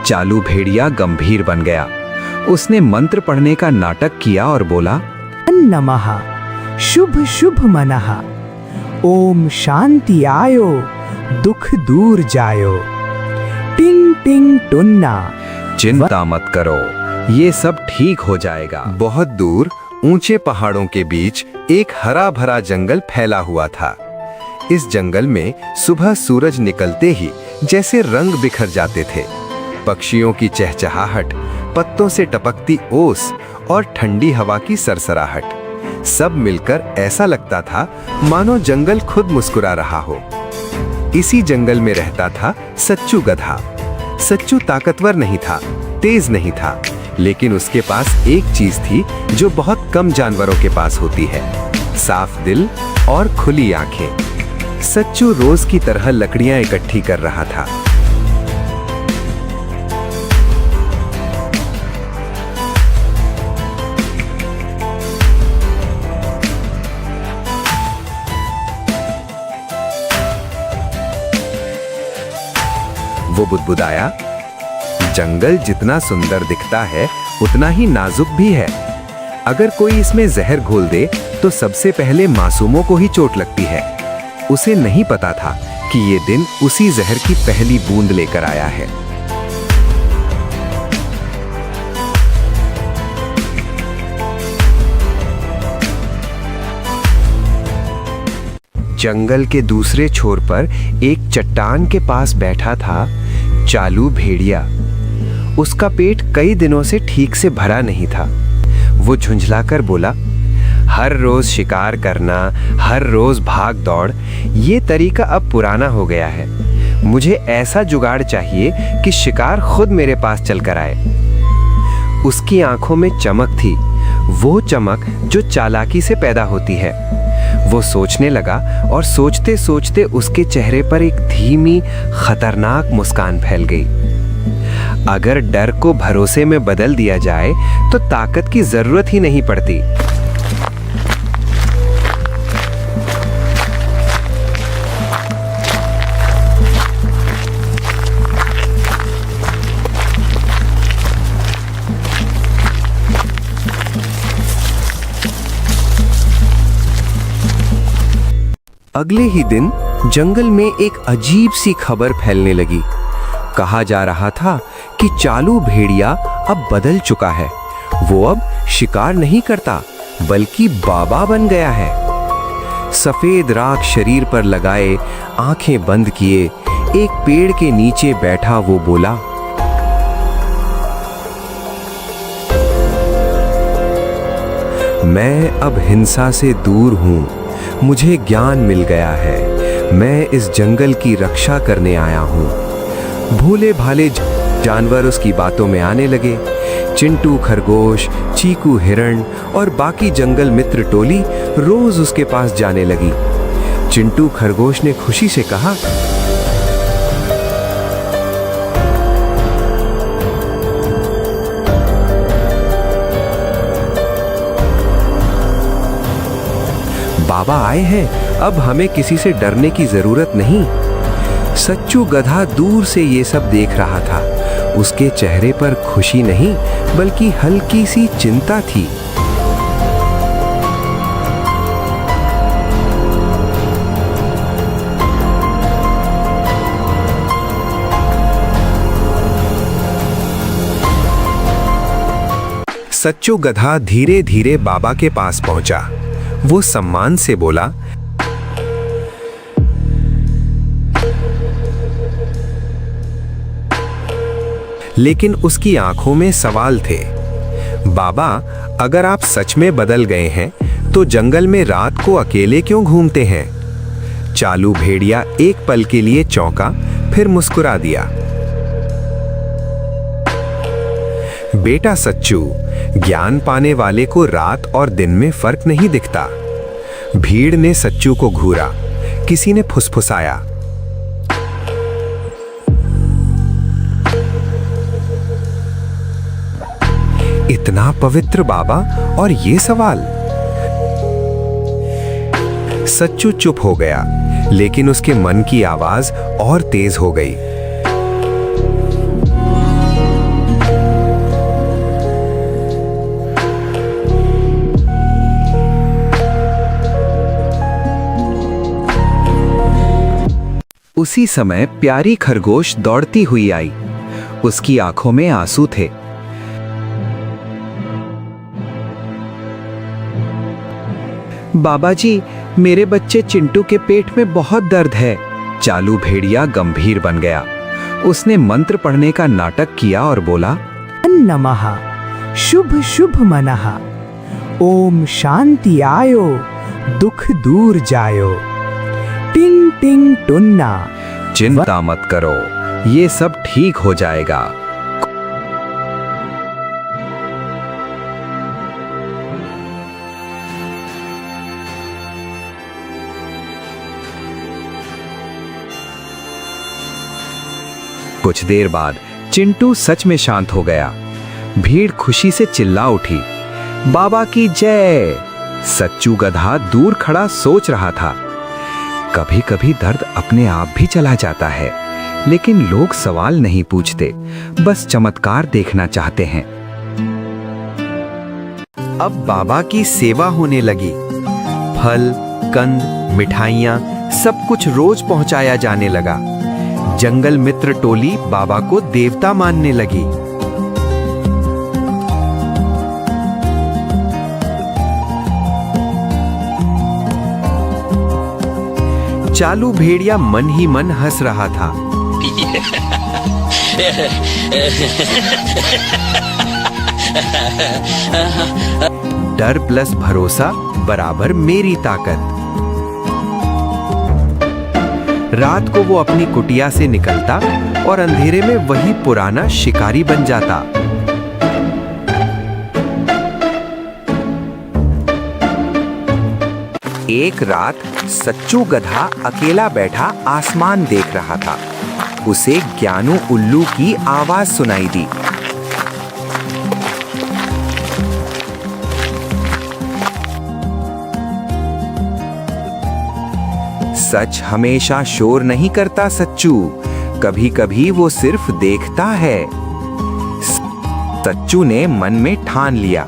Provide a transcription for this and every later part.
चालू भेड़िया गंभीर बन गया। उसने मंत्र पढ़ने का नाटक किया और बोला, नमः शुभ शुभ मनः, ओम शांति आयो, दुख दूर जायो, टिंग टिंग टुन्ना। चिंता मत करो, ये सब ठीक हो जाएगा। बहुत दूर ऊंचे पहाड़ों के बीच एक हरा भरा जंगल फैला हुआ था। इस जंगल में सुबह सूरज निकलते ही जैसे रंग बिखर जाते थे। पक्षियों की चहचहाहट, पत्तों से टपकती ओस और ठंडी हवा की सरसराहट, सब मिलकर ऐसा लगता था मानो जंगल खुद मुस्कुरा रहा हो। इसी जंगल में रहता था सच्चू गधा। सच्चू ताकतवर नहीं था, तेज नहीं था, लेकिन उसके पास एक चीज थी जो बहुत कम जानवरों के पास होती है, साफ दिल और खुली आंखें। सच्चू रोज की तरह लकड़ियां इकट्ठी कर रहा था। वो बुदबुदाया, जंगल जितना सुंदर दिखता है उतना ही नाजुक भी है। अगर कोई इसमें जहर घोल दे तो सबसे पहले मासूमों को ही चोट लगती है। उसे नहीं पता था कि ये दिन उसी जहर की पहली बूंद लेकर आया है। जंगल के दूसरे छोर पर एक चट्टान के पास बैठा था चालू भेड़िया। उसका पेट कई दिनों से ठीक से भरा नहीं था। वो झुंझलाकर बोला, हर रोज शिकार करना, हर रोज भाग दौड़, ये तरीका अब पुराना हो गया है। मुझे ऐसा जुगाड़ चाहिए कि शिकार खुद मेरे पास चलकर आए। उसकी आंखों में चमक थी, वो चमक जो चालाकी से पैदा होती है। वो सोचने लगा और सोचते सोचते उसके चेहरे पर एक धीमी, खतरनाक मुस्कान फैल गई। अगर डर को भरोसे में बदल दिया जाए तो ताकत की जरूरत ही नहीं पड़ती। अगले ही दिन जंगल में एक अजीब सी खबर फैलने लगी। कहा जा रहा था कि चालू भेड़िया अब बदल चुका है। वो अब शिकार नहीं करता बल्कि बाबा बन गया है। सफेद राख शरीर पर लगाए, आंखें बंद किए, एक पेड़ के नीचे बैठा वो बोला, मैं अब हिंसा से दूर हूं, मुझे ज्ञान मिल गया है। मैं इस जंगल की रक्षा करने आया हूं। भोले भाले जानवर उसकी बातों में आने लगे। चिंटू खरगोश, चीकू हिरण और बाकी जंगल मित्र टोली रोज उसके पास जाने लगी। चिंटू खरगोश ने खुशी से कहा, बाबा आए हैं, अब हमें किसी से डरने की जरूरत नहीं। सच्चू गधा दूर से ये सब देख रहा था। उसके चेहरे पर खुशी नहीं बल्कि हल्की सी चिंता थी। सच्चू गधा धीरे धीरे बाबा के पास पहुंचा। वो सम्मान से बोला, लेकिन उसकी आंखों में सवाल थे। बाबा, अगर आप सच में बदल गए हैं तो जंगल में रात को अकेले क्यों घूमते हैं? चालू भेड़िया एक पल के लिए चौंका, फिर मुस्कुरा दिया। बेटा सच्चू, ज्ञान पाने वाले को रात और दिन में फर्क नहीं दिखता। भीड़ ने सच्चू को घूरा। किसी ने फुसफुसाया, इतना पवित्र बाबा और ये सवाल। सच्चू चुप हो गया, लेकिन उसके मन की आवाज और तेज हो गई। उसी समय प्यारी खरगोश दौड़ती हुई आई। उसकी आंखों में आंसू थे। बाबा जी, मेरे बच्चे चिंटू के पेट में बहुत दर्द है। चालू भेड़िया गंभीर बन गया। उसने मंत्र पढ़ने का नाटक किया और बोला, नमः शुभ शुभ मनः, ओम शांति आयो, दुख दूर जायो। टिंग टिंग टुन्ना। चिंता मत करो, ये सब ठीक हो जाएगा। कुछ देर बाद चिंटू सच में शांत हो गया। भीड़ खुशी से चिल्ला उठी, बाबा की जय। सच्चू गधा दूर खड़ा सोच रहा था, कभी कभी दर्द अपने आप भी चला जाता है, लेकिन लोग सवाल नहीं पूछते, बस चमत्कार देखना चाहते हैं। अब बाबा की सेवा होने लगी। फल, कंद, मिठाइयाँ सब कुछ रोज पहुंचाया जाने लगा। जंगल मित्र टोली बाबा को देवता मानने लगी। चालू भेड़िया मन ही मन हंस रहा था। डर प्लस भरोसा बराबर मेरी ताकत। रात को वो अपनी कुटिया से निकलता और अंधेरे में वही पुराना शिकारी बन जाता। एक रात सच्चू गधा अकेला बैठा आसमान देख रहा था। उसे ज्ञानू उल्लू की आवाज सुनाई दी। सच हमेशा शोर नहीं करता सच्चू, कभी कभी वो सिर्फ देखता है। सच्चू ने मन में ठान लिया,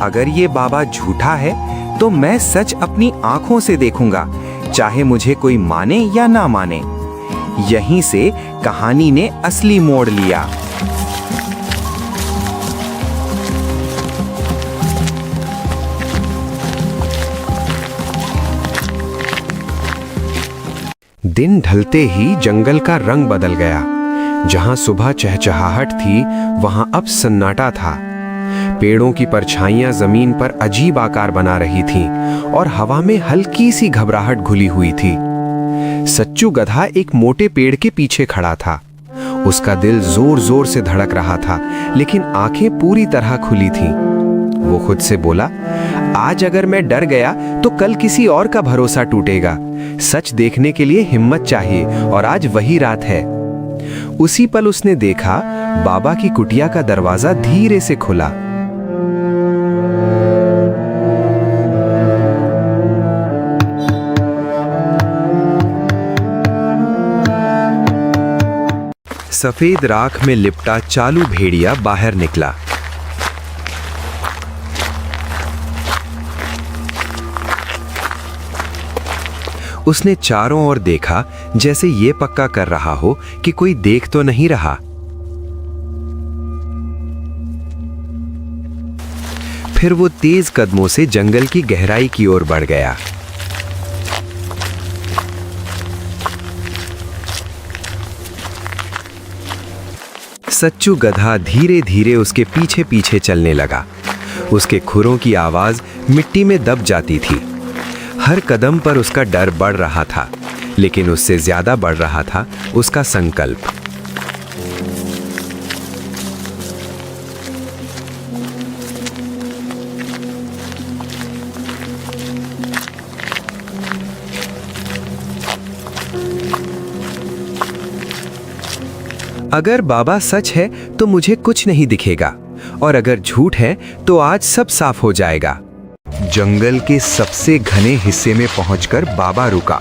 अगर ये बाबा झूठा है तो मैं सच अपनी आंखों से देखूंगा, चाहे मुझे कोई माने या ना माने। यहीं से कहानी ने असली मोड़ लिया। दिन ढलते ही जंगल का रंग बदल गया। जहां सुबह चहचहाहट थी, वहां अब सन्नाटा था। पेड़ों की परछाइयां जमीन पर अजीब आकार बना रही थीं और हवा में हल्की सी घबराहट घुली हुई थी। सच्चू गधा एक मोटे पेड़ के पीछे खड़ा था। उसका दिल जोर जोर से धड़क रहा था, लेकिन आंखें पूरी तरह खुली थीं। वो खुद से बोला, आज अगर मैं डर गया तो कल किसी और का भरोसा टूटेगा। सच देखने के लिए हिम्मत चाहिए और आज वही रात है। उसी पल उसने देखा, बाबा की कुटिया का दरवाजा धीरे से खुला। सफेद राख में लिपटा चालू भेड़िया बाहर निकला। उसने चारों ओर देखा, जैसे ये पक्का कर रहा हो कि कोई देख तो नहीं रहा। फिर वो तेज कदमों से जंगल की गहराई की ओर बढ़ गया। सच्चू गधा धीरे धीरे उसके पीछे पीछे चलने लगा। उसके खुरों की आवाज मिट्टी में दब जाती थी। हर कदम पर उसका डर बढ़ रहा था, लेकिन उससे ज्यादा बढ़ रहा था उसका संकल्प। अगर बाबा सच है तो मुझे कुछ नहीं दिखेगा, और अगर झूठ है तो आज सब साफ हो जाएगा। जंगल के सबसे घने हिस्से में पहुंचकर बाबा रुका।